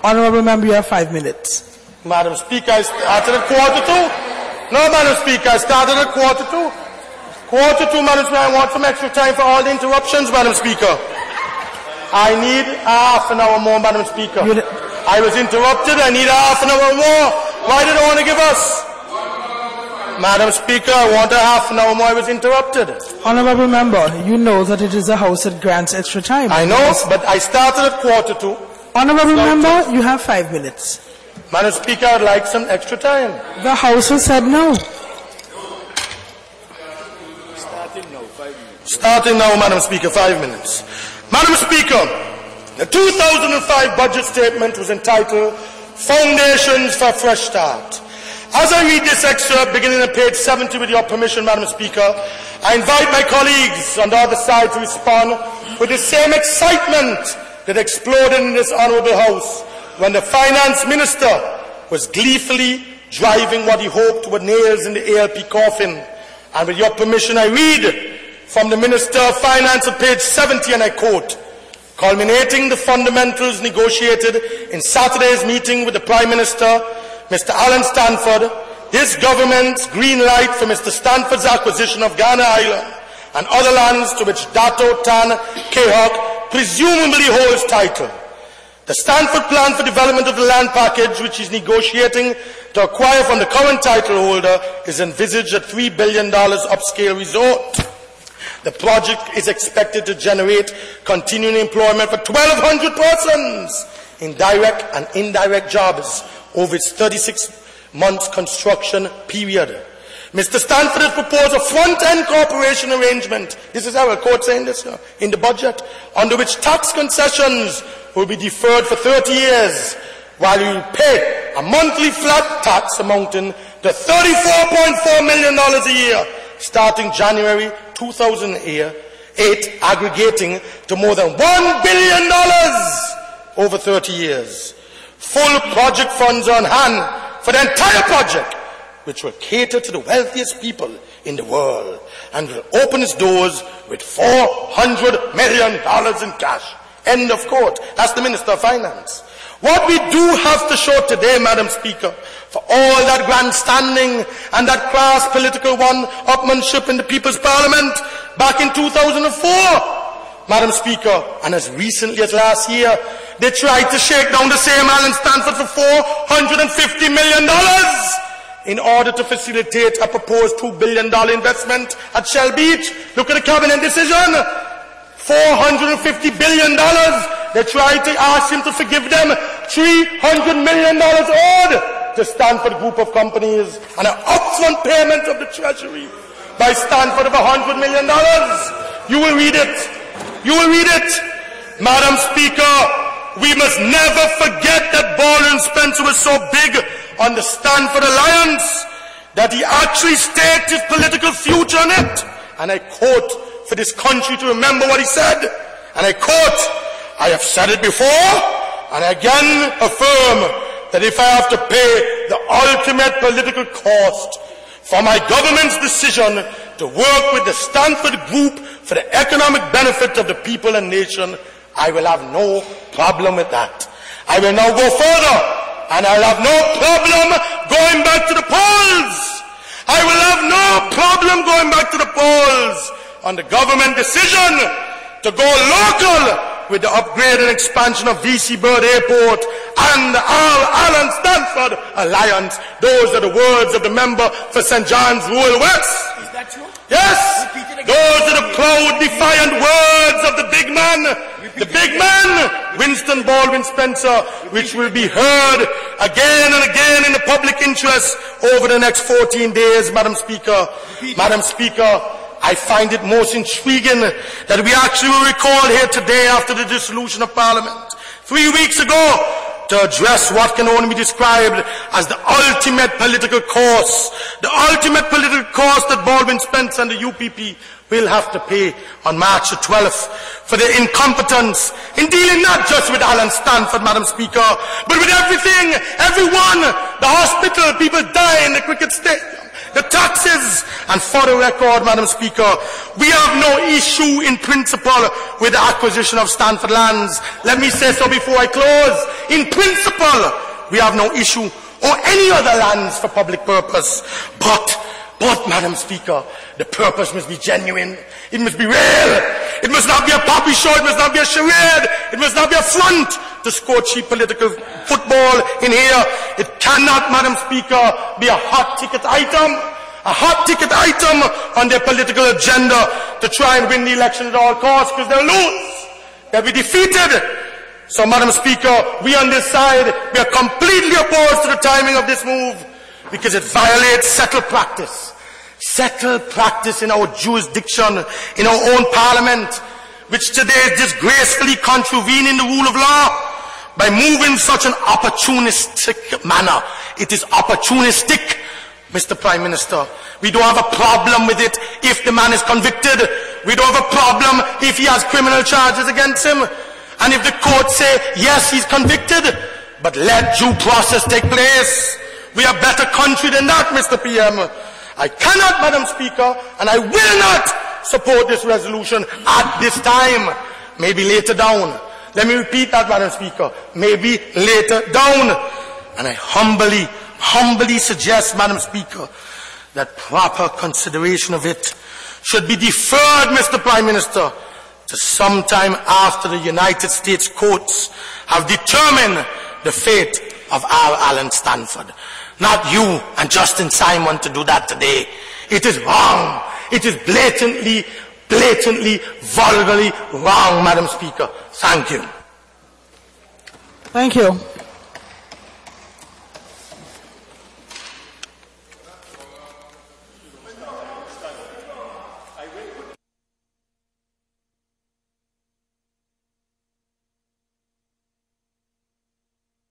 Honorable Member, you have 5 minutes. Madam Speaker, I started at 1:45. No, Madam Speaker, I started at 1:45. 1:45, Madam Speaker. I want some extra time for all the interruptions, Madam Speaker. I need half an hour more, Madam Speaker. I was interrupted. I need half an hour more. Why did they want to give us? Madam Speaker, I want a half an hour more. I was interrupted. Honorable Member, you know that it is the House that grants extra time. I know, but I started at 1:45. Honorable Member, you have 5 minutes. Madam Speaker, I'd like some extra time. The House has said no. Starting now, Madam Speaker, 5 minutes. Madam Speaker, the 2005 budget statement was entitled Foundations for a Fresh Start. As I read this excerpt, beginning at page 70 with your permission, Madam Speaker, I invite my colleagues on the other side to respond with the same excitement that exploded in this honourable House when the Finance Minister was gleefully driving what he hoped were nails in the ALP coffin. And with your permission, I read from the Minister of Finance at page 70, and I quote, culminating the fundamentals negotiated in Saturday's meeting with the Prime Minister, Mr. Alan Stanford, this government's green light for Mr. Stanford's acquisition of Ghana Island and other lands to which Dato Tan Kehok presumably holds title. The Stanford plan for development of the land package, which is negotiating to acquire from the current title holder, is envisaged at $3 billion upscale resort. The project is expected to generate continuing employment for 1,200 persons in direct and indirect jobs over its 36 months construction period. Mr. Stanford has proposed a front-end cooperation arrangement, this is how a court saying this in the budget, under which tax concessions will be deferred for 30 years, while you will pay a monthly flat tax amounting to $34.4 million a year, starting January 2008, aggregating to more than $1 billion over 30 years. Full project funds are on hand for the entire project, which will cater to the wealthiest people in the world and will open its doors with $400 million in cash. End of quote. That's the Minister of Finance. What we do have to show today, Madam Speaker, for all that grandstanding and that crass political one-upmanship in the People's Parliament back in 2004, Madam Speaker, and as recently as last year, they tried to shake down the same Alan Stanford for $450 million in order to facilitate a proposed $2 billion investment at Shell Beach. Look at the cabinet decision. $450 billion. They tried to ask him to forgive them $300 million owed to Stanford Group of Companies and an upfront payment of the Treasury by Stanford of $100 million. You will read it. You will read it. Madam Speaker, we must never forget that Baldwin Spencer was so big on the Stanford Alliance that he actually staked his political future on it. And I quote for this country to remember what he said. And I quote, I have said it before, and I again affirm that if I have to pay the ultimate political cost for my government's decision to work with the Stanford Group for the economic benefit of the people and nation, I will have no problem with that. I will now go further, and I'll have no problem going back to the polls. I will have no problem going back to the polls on the government decision to go local with the upgrade and expansion of VC Bird Airport and the Alan Stanford Alliance. Those are the words of the member for St. John's Rural West. Is that true? Yes. Those are the proud, defiant words of the big man. The big man, Winston Baldwin Spencer, which will be heard again and again in the public interest over the next 14 days, Madam Speaker. Madam Speaker, I find it most intriguing that we actually were recalled here today after the dissolution of Parliament 3 weeks ago to address what can only be described as the ultimate political cost, that Baldwin Spencer and the UPP will have to pay on March the 12th for their incompetence in dealing not just with Alan Stanford, Madam Speaker, but with everything, everyone, the hospital, people die in the cricket stadium, the taxes. And for the record, Madam Speaker, we have no issue in principle with the acquisition of Stanford lands. Let me say so before I close. In principle, we have no issue or any other lands for public purpose. But, Madam Speaker, the purpose must be genuine. It must be real. It must not be a poppy show. It must not be a charade. It must not be a front to score cheap political football in here. It cannot, Madam Speaker, be a hot ticket item. A hot ticket item on their political agenda to try and win the election at all costs, because they'll lose. They'll be defeated. So, Madam Speaker, we on this side, we are completely opposed to the timing of this move because it violates settled practice. Settled practice in our jurisdiction, in our own parliament, which today is disgracefully contravening the rule of law by moving such an opportunistic manner. It is opportunistic, Mr. Prime Minister. We don't have a problem with it if the man is convicted. We don't have a problem if he has criminal charges against him. And if the court say, yes, he's convicted, but let due process take place. We are a better country than that, Mr. PM. I cannot, Madam Speaker, and I will not support this resolution at this time. Maybe later down. Let me repeat that, Madam Speaker. Maybe later down. And I humbly suggest, Madam Speaker, that proper consideration of it should be deferred, Mr. Prime Minister, to sometime after the United States courts have determined the fate of R. Allen Stanford. Not you and Justin Simon to do that today. It is wrong. It is blatantly, vulgarly wrong, Madam Speaker. Thank you. Thank you.